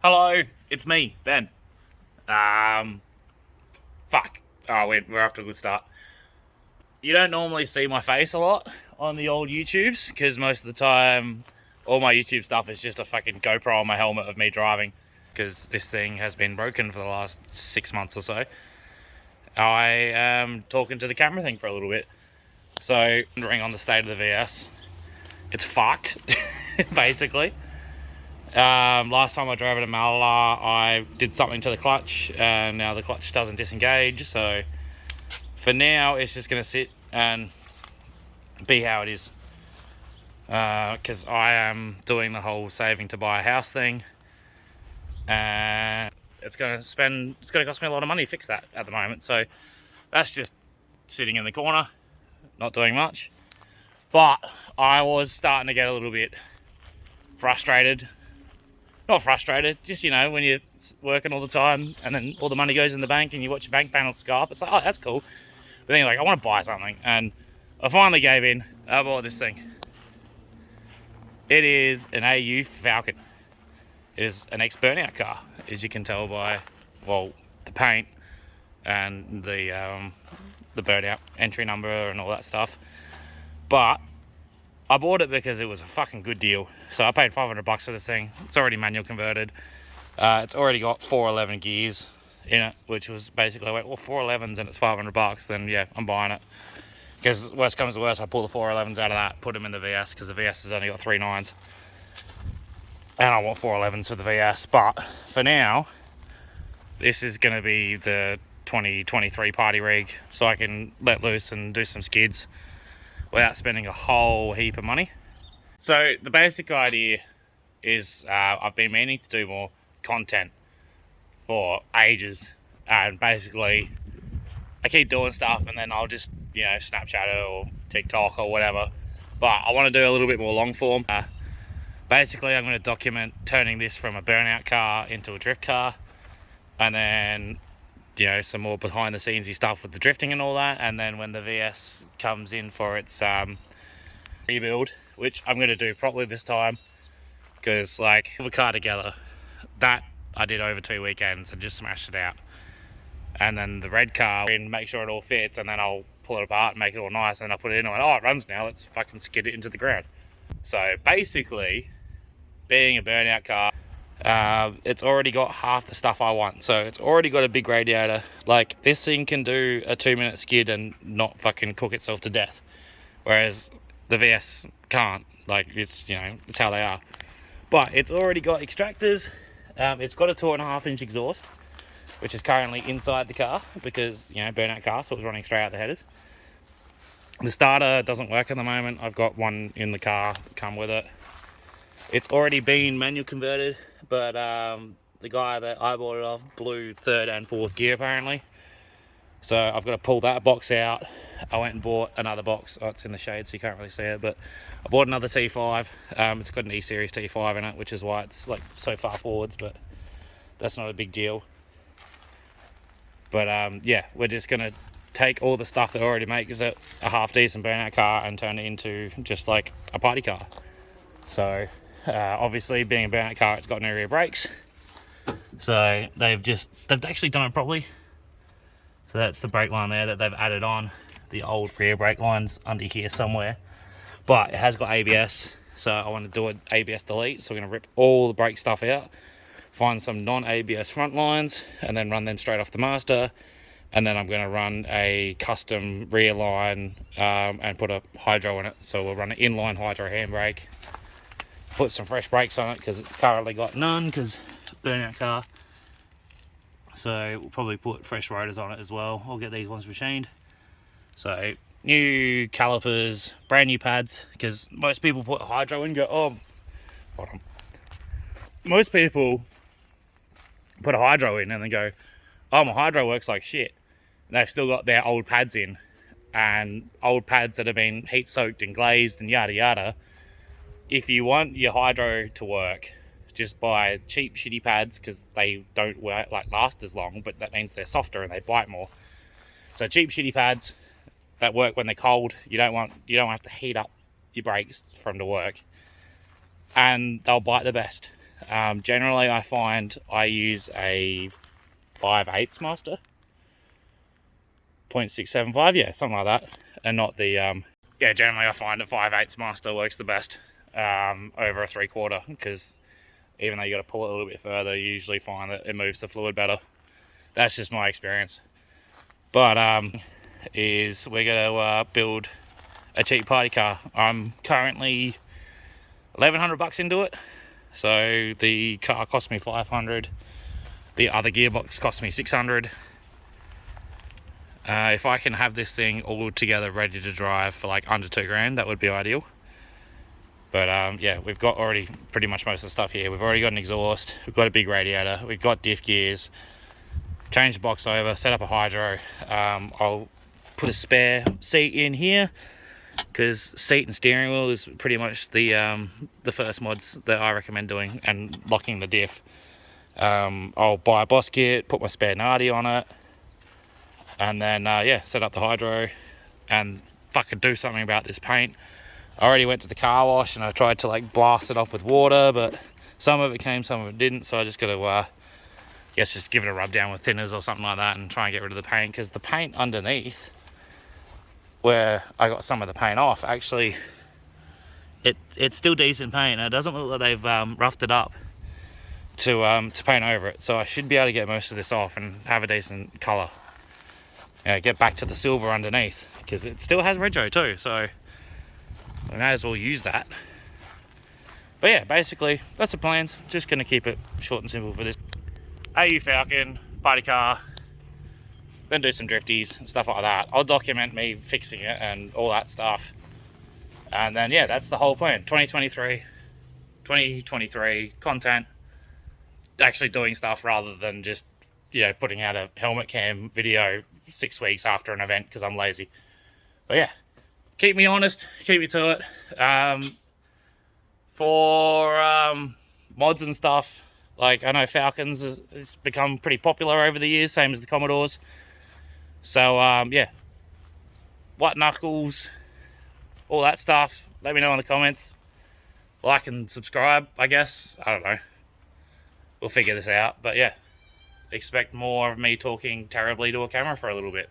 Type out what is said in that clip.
Hello, it's me, Ben. Fuck. Oh, we're off to a good start. You don't normally see my face a lot on the old YouTubes, because most of the time, all my YouTube stuff is just a fucking GoPro on my helmet of me driving, because this thing has been broken for the last 6 months or so. I am talking to the camera thing for a little bit. So, wondering on the state of the VS. It's fucked, basically. Last time I drove it to Malala, I did something to the clutch, and now the clutch doesn't disengage. So for now, it's just going to sit and be how it is. Because I am doing the whole saving to buy a house thing, and it's going to cost me a lot of money to fix that at the moment. So that's just sitting in the corner, not doing much. But I was starting to get a little bit frustrated. Not frustrated, just, you know, when you're working all the time and then all the money goes in the bank and you watch your bank balance go up, it's like, oh, that's cool. But then you're like, I want to buy something. And I finally gave in. I bought this thing. It is an AU Falcon. It is an ex-burnout car, as you can tell by, well, the paint and the burnout entry number and all that stuff. But I bought it because it was a fucking good deal. So I paid $500 for this thing. It's already manual converted. It's already got 411 gears in it, which was basically, I went, well, 411s and it's $500, then yeah, I'm buying it. Because worst comes to worst, I pull the 411s out of that, put them in the VS, because the VS has only got 3 9s. And I want 411s for the VS. But for now, this is going to be the 2023 party rig, so I can let loose and do some skids without spending a whole heap of money. So the basic idea is I've been meaning to do more content for ages, and basically I keep doing stuff and then I'll just, you know, Snapchat it or TikTok or whatever, but I want to do a little bit more long form. Basically I'm going to document turning this from a burnout car into a drift car, and then, you know, some more behind the scenesy stuff with the drifting and all that. And then when the VS comes in for its rebuild, which I'm going to do properly this time, because like the car together, that I did over 2 weekends and just smashed it out. And then the red car, and make sure it all fits, and then I'll pull it apart and make it all nice, and I'll put it in and oh, it runs now, let's fucking skid it into the ground. So basically, being a burnout car, it's already got half the stuff I want. So it's already got a big radiator. Like, this thing can do a 2-minute skid and not fucking cook itself to death, whereas the VS can't. Like, it's, you know, it's how they are. But it's already got extractors. It's got a 2.5-inch exhaust, which is currently inside the car because, you know, burnout car, so it's running straight out the headers. The starter doesn't work at the moment. I've got one in the car, come with it. It's already been manual converted, but the guy that I bought it off blew 3rd and 4th gear apparently. So I've got to pull that box out. I went and bought another box. Oh, it's in the shade so you can't really see it, but I bought another T5. It's got an E-Series T5 in it, which is why it's like so far forwards, but that's not a big deal. But yeah, we're just going to take all the stuff that already makes it a half decent burnout car and turn it into just like a party car. So obviously, being a burnout car, it's got no rear brakes. So they've actually done it properly. So that's the brake line there that they've added on. The old rear brake line's under here somewhere. But it has got ABS. So I want to do an ABS delete. So we're going to rip all the brake stuff out, find some non-ABS front lines, and then run them straight off the master. And then I'm going to run a custom rear line and put a hydro in it. So we'll run an inline hydro handbrake. Put some fresh brakes on it because it's currently got none because burnout car. So we'll probably put fresh rotors on it as well. I'll get these ones machined. So new calipers, brand new pads, because most people put hydro in and go, oh, hold on. Most people put a hydro in and then go, oh, my hydro works like shit. And they've still got their old pads in, and old pads that have been heat soaked and glazed and yada yada. If you want your hydro to work, just buy cheap shitty pads, because they don't work, like, last as long, but that means they're softer and they bite more. So cheap shitty pads that work when they're cold. You don't have to heat up your brakes for them to work, and they'll bite the best. Generally, I find I use a 5/8 master, 0.675, yeah, something like that, and not the yeah. Generally, I find a 5/8 master works the best over a 3/4, because even though you got to pull it a little bit further, you usually find that it moves the fluid better. That's just my experience. But is we're gonna build a cheap party car. I'm currently $1,100 into it. So the car cost me $500. The other gearbox cost me $600. If I can have this thing all together ready to drive for like under $2,000, that would be ideal. But yeah, we've got already pretty much most of the stuff here. We've already got an exhaust, we've got a big radiator, we've got diff gears, change the box over, set up a hydro. I'll put a spare seat in here, because seat and steering wheel is pretty much the first mods that I recommend doing, and locking the diff. I'll buy a boss kit, put my spare Nardi on it, and then yeah, set up the hydro and fucking do something about this paint. I already went to the car wash and I tried to like blast it off with water, but some of it came, some of it didn't, so I just gotta guess just give it a rub down with thinners or something like that and try and get rid of the paint, because the paint underneath where I got some of the paint off, actually it's still decent paint, and it doesn't look like they've roughed it up to paint over it, so I should be able to get most of this off and have a decent colour. Get back to the silver underneath, because it still has rego too, so we may as well use that. But yeah, basically that's the plans. Just going to keep it short and simple for this. AU Falcon party car, then do some drifties and stuff like that. I'll document me fixing it and all that stuff, and then yeah, that's the whole plan. 2023 content, actually doing stuff rather than just, you know, putting out a helmet cam video 6 weeks after an event because I'm lazy. But yeah, keep me honest, keep me to it. For mods and stuff, like I know Falcons has become pretty popular over the years, same as the Commodores. So yeah, white knuckles, all that stuff, let me know in the comments. Like and subscribe, I guess. I don't know, we'll figure this out. But yeah, expect more of me talking terribly to a camera for a little bit.